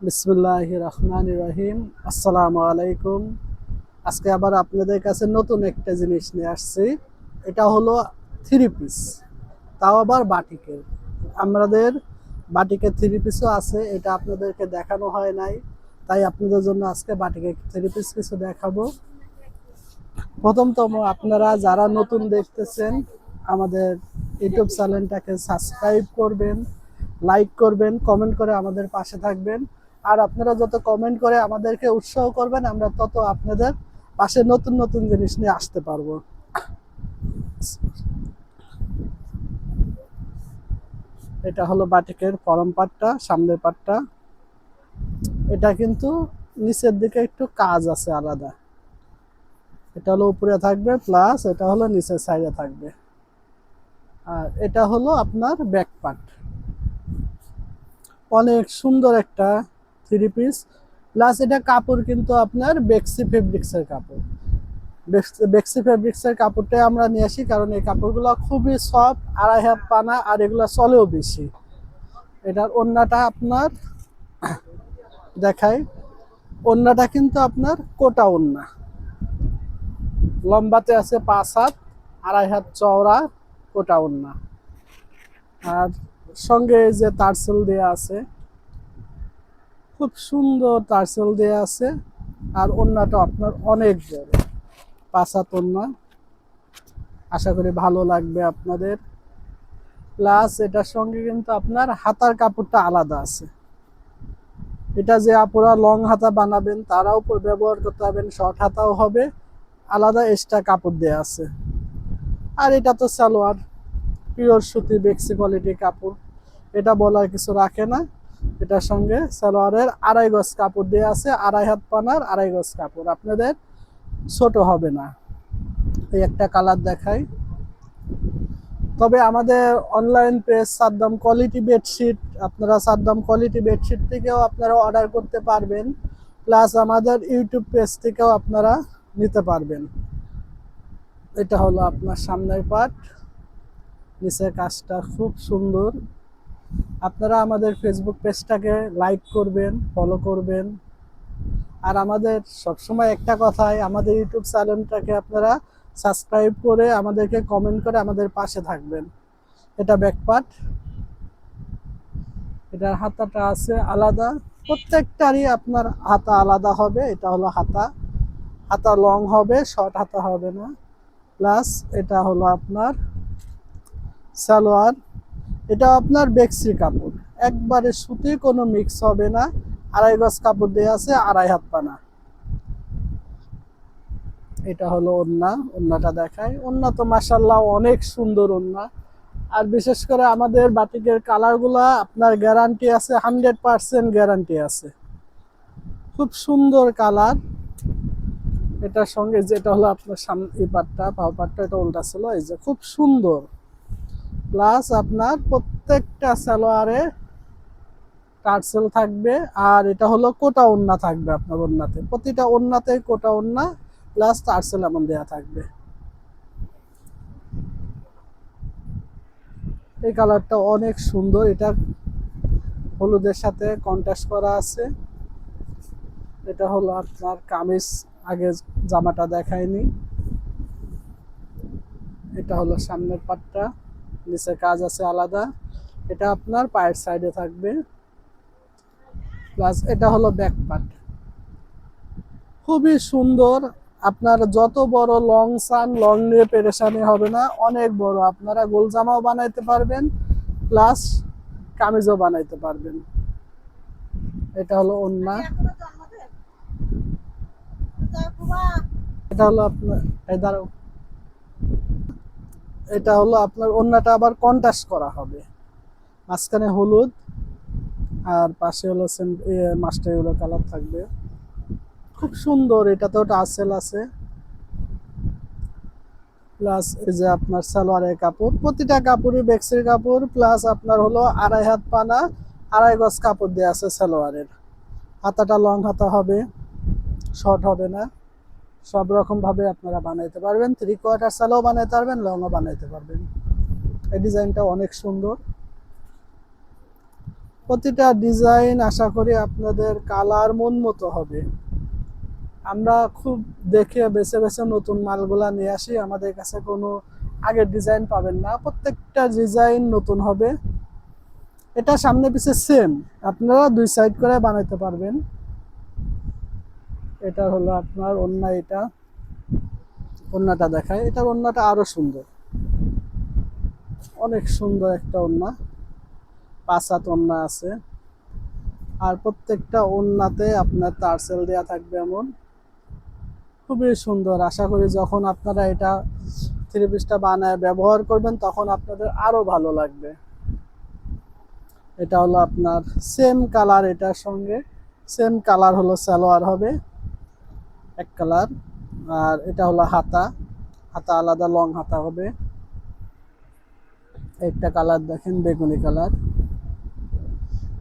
বিসমিল্লাহির রহমানির রহিম। আসসালামু আলাইকুম। আজকে আবার আপনাদের কাছে নতুন একটা জিনিস নিয়ে আসছি। এটা হলো থ্রি পিস, তাও আবার বাটিকের। আমাদের বাটিকের থ্রি পিসও আছে, এটা আপনাদেরকে দেখানো হয় নাই, তাই আপনাদের জন্য আজকে বাটিকের থ্রি পিস কিছু দেখাবো। প্রথমতম আপনারা যারা নতুন দেখতেছেন আমাদের ইউটিউব চ্যানেলটাকে সাবস্ক্রাইব করবেন, লাইক করবেন, কমেন্ট করে আমাদের পাশে থাকবেন। আর আপনারা যত কমেন্ট করে আমাদেরকে উৎসাহ করবেন, আমরা তত আপনাদের পাশে নতুন নতুন জিনিস নিয়ে আসতে পারবো। এটা হলো বাটিকের ফরম পার্টটা, সামনের পার্টটা। এটা কিন্তু নিচের দিকে একটু কাজ আছে আলাদা। এটা হলো উপরে থাকবে, প্লাস এটা হলো নিচের সাইডে থাকবে। আর এটা হলো আপনার ব্যাক পার্ট। অনেক সুন্দর একটা থ্রি পিস, প্লাস এটা কাপড় কিন্তু আপনার বেক্সি ফেব্রিক্সের কাপড়। বেক্সি ফেব্রিক্সের কাপড়টাই আমরা নিয়ে আসি, কারণ এই কাপড়গুলো খুবই সফট, আড়াই হাত পানা, আর এগুলো চলেও বেশি। এটার ওড়নাটা আপনার দেখাই। ওড়নাটা কিন্তু আপনার কোটা ওড়না, লম্বাতে আছে 5 হাত, আড়াই হাত চওড়া কোটা ওড়না। আর সঙ্গে এই যে তারসেল দেয়া আছে, খুব সুন্দর টার্সেল দেয়া আছে। আর ওড়নাটা আপনার অনেক বড়, 5 হাত ওড়না। আশা করি ভালো লাগবে আপনাদের। প্লাস এটার সঙ্গে কিন্তু আপনার হাতার কাপড়টা আলাদা আছে। এটা যে আপুরা লং হাতা বানাবেন তারাও ব্যবহার করতে পারবেন, শর্ট হাতাও হবে, আলাদা এক্সট্রা কাপড় দেয়া আছে। আর এটা তো সালোয়ার, পিওর সুতি বেক্সি কোয়ালিটির কাপড়, এটা বলার কিছু রাখে না। এটার সঙ্গে সালোয়ারের 2.5 গজ কাপড় দেওয়া আছে, 2.5 হাত পানার 2.5 গজ কাপড়, আপনাদের ছোট হবে না। এই একটা কালার দেখাই। তবে আমাদের online page Saddam quality bedsheet, আপনারা সাদ্দাম কোয়ালিটি বেডশিট থেকেও আপনারা অর্ডার করতে পারবেন, প্লাস আমাদের ইউটিউব পেজ থেকেও আপনারা নিতে পারবেন। এটা হলো আপনার সামনের পার্ট, নিচের কাজটা খুব সুন্দর। আপনারা আমাদের ফেসবুক পেজটাকে লাইক করবেন, ফলো করবেন। আর আমাদের সবসময় একটা কথাই, আমাদের ইউটিউব চ্যানেলটাকে আপনারা সাবস্ক্রাইব করে আমাদেরকে কমেন্ট করে আমাদের পাশে থাকবেন। এটা ব্যাকপার্ট, এটার হাতাটা আছে আলাদা, প্রত্যেকটারই আপনার হাতা আলাদা হবে। এটা হলো হাতা, হাতা লং হবে, শর্ট হাতা হবে না। প্লাস এটা হলো আপনার সালোয়ার, এটা আপনার বেক্সি কাপড়, একবারে সুতি, কোনো মিক্স হবে না। 2.5 গজ কাপড় দেওয়া আছে, 2.5 হাত পানা। এটা হলো ওড়না, ওড়নাটা দেখায়। ওড়না তো মাশাআল্লাহ অনেক সুন্দর ওড়না। আর বিশেষ করে আমাদের বাটিকের কালারগুলা আপনার গ্যারান্টি আছে, 100% গ্যারান্টি আছে, খুব সুন্দর কালার। এটার সঙ্গে যেটা হলো আপনার সামনে এই পাটটা, পাও পাটটা, এটা উল্টা ছিল, এই যে খুব সুন্দর। প্লাস আপনার প্রত্যেকটা সালোয়ারে টার্সেল থাকবে। আর এটা হলো কোটা ওড়না থাকবে আপনার ওড়নাতে, প্রতিটা ওড়নাতে কোটা ওড়না প্লাস টার্সেল এমন দেওয়া থাকবে। এই কালারটা অনেক সুন্দর, এটা হলুদের সাথে কন্ট্রাস্ট করা আছে। এটা হলো আপনার কামিজ, আগে জামাটা দেখায়নি। এটা হলো সামনের পাটটা, নিচে কাজ আছে আলাদা। এটা আপনার পায়ের সাইডে থাকবে। প্লাস এটা হলো ব্যাক পার্ট, খুবই সুন্দর। আপনার যত বড় লং চান, লং নিয়ে পেরেশানি হবে না, অনেক বড়। আপনারা গোল জামাও বানাইতে পারবেন, প্লাস কামিজও বানাইতে পারবেন। এটা হলো ওড়না, এটা হলো আপনার এই দাঁড়াও, এটা হলো আপনার ওড়নাটা আবার কন্ট্রাস্ট করা হবে, মাঝখানে হলুদ আর পাশে হলো মাস্টার ইয়েলো কালার থাকবে, খুব সুন্দর। এটাতেও টাসেল আছে। প্লাস এই যে আপনার সালোয়ারের কাপড়, প্রতিটা কাপড়ই বেক্সের কাপড়, প্লাস আপনার হলো 2.5 হাত পানা, 2.5 গজ কাপড় দেওয়া আছে সালোয়ারের। হাতাটা লং হাতা হবে, শর্ট হবে না। সব রকম ভাবে আপনারা বানাইতে পারবেন, 3/4 সালও বানাইতে পারবেন, লংও বানাইতে পারবেন। এই ডিজাইনটা অনেক সুন্দর। প্রতিটা ডিজাইন আশা করি আপনাদের কালার মন মতো হবে। আমরা খুব দেখে বেছে বেছে নতুন মালগুলা নিয়ে আসি, আমাদের কাছে কোনো আগের ডিজাইন পাবেন না, প্রত্যেকটা ডিজাইন নতুন হবে। এটা সামনে পিছে সেম, আপনারা দুই সাইড করে বানাইতে পারবেন। এটা হলো আপনার ওড়না, এটা ওড়নাটা দেখায়, এটার ওড়নাটা আরো সুন্দর, অনেক সুন্দর একটা ওড়না, 5 হাত ওড়না আছে। আর প্রত্যেকটা ওড়নাতে আপনার টার্সেল দেওয়া থাকবে এমন, খুবই সুন্দর। আশা করি যখন আপনারা এটা থ্রি পিসটা বানায় ব্যবহার করবেন তখন আপনাদের আরো ভালো লাগবে। এটা হলো আপনার সেম কালার, এটার সঙ্গে সেম কালার হলো সালোয়ার হবে এক কালার। আর এটা হলো হাতা, হাতা আলাদা লং হাতা হবে। একটা কালার দেখেন বেগুনি কালার,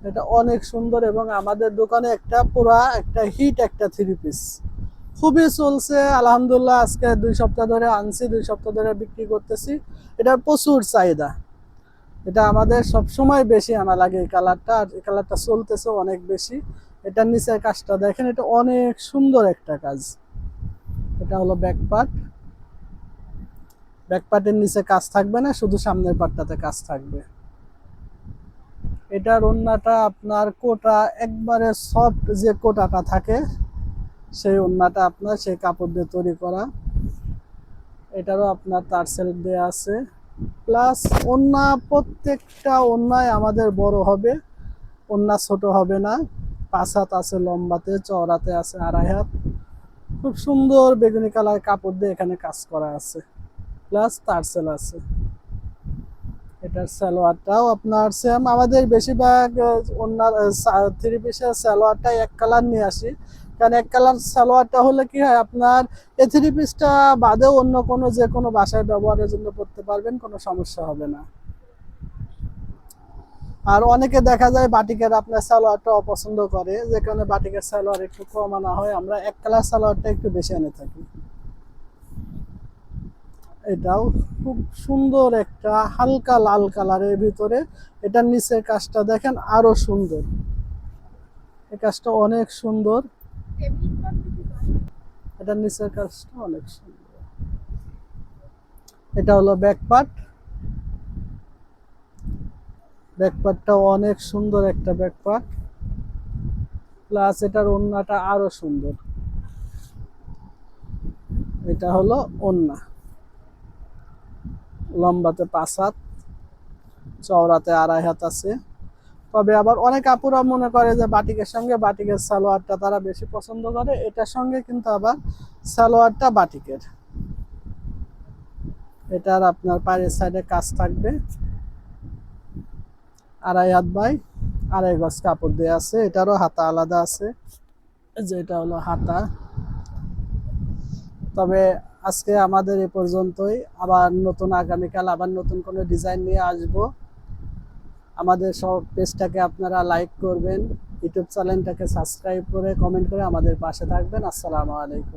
এটা অনেক সুন্দর এবং আমাদের দোকানে একটা পুরা একটা হিট একটা থ্রি পিস খুবই চলছে আলহামদুলিল্লাহ। আজকে 2 সপ্তাহ ধরে আনছি, 2 সপ্তাহ ধরে বিক্রি করতেছি। এটার প্রচুর চাহিদা, এটা আমাদের সব সময় বেশি আনা লাগে এই কালারটা, আর এই কালারটা চলতেছে অনেক বেশি। এটার নিচের কাজটা দেখেন, এটা অনেক সুন্দর একটা কাজ। এটা হলো ব্যাক পার্ট, ব্যাক পার্টের নিচে কাজ থাকবে না, শুধু সামনের পার্টটাতে কাজ থাকবে। এটার ওড়নাটা আপনার কোটা একবারে সফট, যে কোটাটা থাকে সেই ওড়নাটা আপনার সেই কাপড় দিয়ে তৈরি করা। এটারও আপনার টার্সেল দেয়া আছে, প্লাস ওড়না প্রত্যেকটা ওড়নায় আমাদের বড় হবে, ওড়না ছোট হবে না। 5 হাত আছে লম্বাতে, চওড়াতে আছে 2.5 হাত। খুব সুন্দর বেগুনি কালার কাপড় দিয়ে এখানে কাজ করা আছে, প্লাস টার্সেল আছে। এটার সালোয়ারটাও আপনার সেম, আমাদের বেশিরভাগ ওড়নার থ্রি পিসের সালোয়ারটা এক কালার নিয়ে আসি, কারণ এক কালার সালোয়ারটা হলে কি হয় আপনার এই থ্রি পিসটা বাদেও অন্য কোনো যে কোনো বাসায় ব্যবহারের জন্য পড়তে পারবেন, কোনো সমস্যা হবে না। আর অনেকে দেখা যায় বাটিকের আপনার সালোয়ারটা অপছন্দ করে, যেখানে বাটিকের সালোয়ার একটু কম আনা হয়, আমরা এক কালার সালোয়ারটা একটু বেশি এনে থাকি। এটাও খুব সুন্দর একটা হালকা লাল কালারের ভিতরে, এটার নিচের কাজটা দেখেন আরো সুন্দর, এই কাজটা অনেক সুন্দর, এটার নিচের কাজটা অনেক সুন্দর। এটা হলো ব্যাক পার্ট, ব্যাক পার্টটাও অনেক সুন্দর একটা ব্যাক পার্ট, প্লাস এটার ওড়নাটা আরো সুন্দর। এটা হলো ওড়না, লম্বাতে 5 হাত, চওড়াতে 2.5 হাত আছে। তবে আবার অনেক আপুরা মনে করে যে বাটিকের সঙ্গে বাটিকের সালোয়ারটা তারা বেশি পছন্দ করে, এটার সঙ্গে কিন্তু আবার সালোয়ারটা বাটিকের। এটার আপনার পায়ের সাইডে কাজ থাকবে, 2.5 হাত বাই 2.5 গজ কাপড় দেওয়া আছে। এটারও হাতা আলাদা আছে, যেটা হলো হাতা। তবে আজকে আমাদের এ পর্যন্তই, আবার নতুন আগামীকাল আবার নতুন কোনো ডিজাইন নিয়ে আসব। আমাদের সব পেজটাকে আপনারা লাইক করবেন, ইউটিউব চ্যানেলটাকে সাবস্ক্রাইব করে কমেন্ট করে আমাদের পাশে থাকবেন। আসসালামু আলাইকুম।